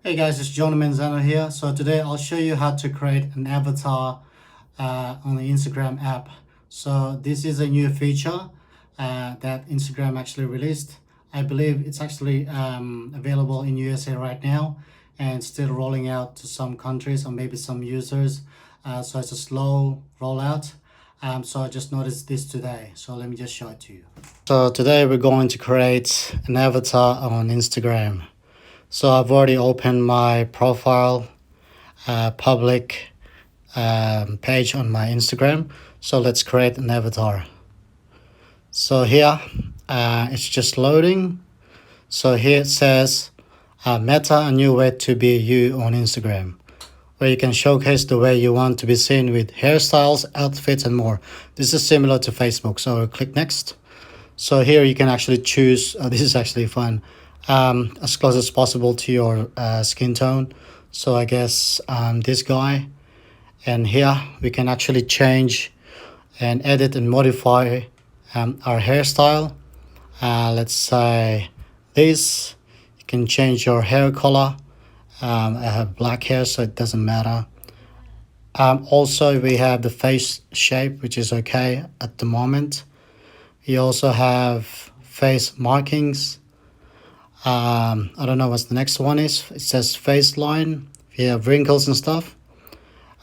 Hey guys, it's John Manzano here. So today I'll show you how to create an avatar on the Instagram app. So this is a new feature that Instagram actually released. I believe it's actually available in USA right now and still rolling out to some countries or maybe some users. So it's a slow rollout. So I just noticed this today. So let me just show it to you. So today we're going to create an avatar on Instagram. So I've already opened my profile public page on my Instagram. So let's create an avatar. So here it's just loading. So here it says Meta, a new way to be you on Instagram, where you can showcase the way you want to be seen with hairstyles, outfits, and more. This is similar to Facebook. So click next. So here you can actually choose, this is actually fun, as close as possible to your skin tone. So I guess this guy, and here we can actually change and edit and modify our hairstyle. Let's say this, you can change your hair color. I have black hair, so it doesn't matter. Also, we have the face shape, which is okay at the moment. We also have face markings. I don't know what the next one is. It says face line. We have wrinkles and stuff.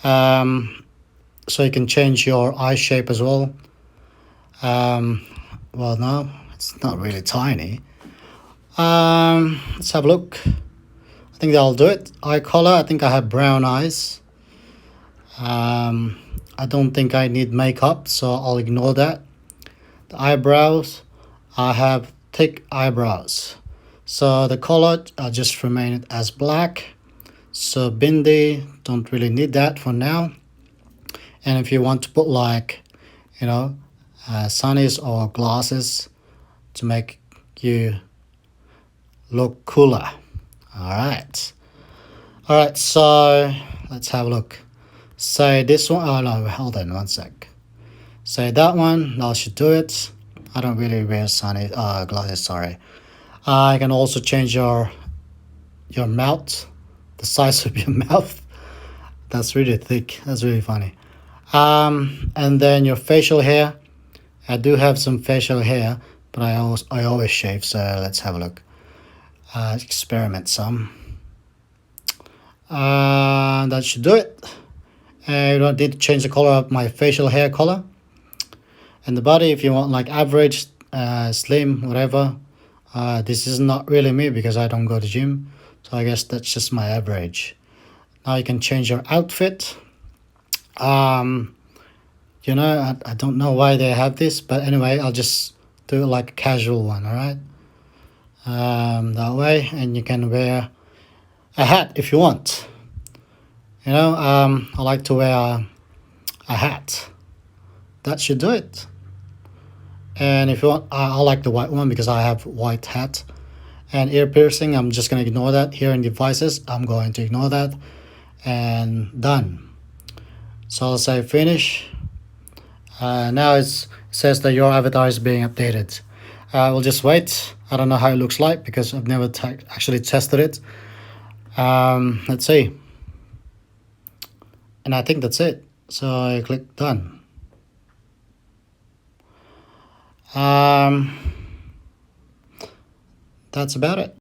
So you can change your eye shape as well. Well, no, it's not really tiny. Let's have a look. I think that'll do it. Eye color, I think I have brown eyes. I don't think I need makeup, so I'll ignore that. The eyebrows, I have thick eyebrows. So the color, I'll just remain it as black. So bindi, don't really need that for now. And if you want to put like, sunnies or glasses to make you look cooler. All right. So let's have a look. Say this one. Oh no, hold on one sec. Say that one. That should do it. I don't really wear sunny glasses. Sorry. I can also change your mouth, the size of your mouth. That's really thick. That's really funny. And then your facial hair. I do have some facial hair, but I always shave. So let's have a look. Experiment some. That should do it. I don't need to change the color of my facial hair color. And the body, if you want like average, slim, whatever. This is not really me because I don't go to gym. So I guess that's just my average. Now you can change your outfit. I don't know why they have this, but anyway, I'll just do like a casual one, all right? That way, and you can wear a hat if you want. I like to wear a hat. That should do it. And if you want, I like the white one because I have white hat. And ear piercing, I'm just going to ignore that. Here in devices, I'm going to ignore that. And done. So I'll say finish. Now it says that your avatar is being updated. We'll just wait. I don't know how it looks like because I've never actually tested it. Let's see. And I think that's it. So I click done. That's about it.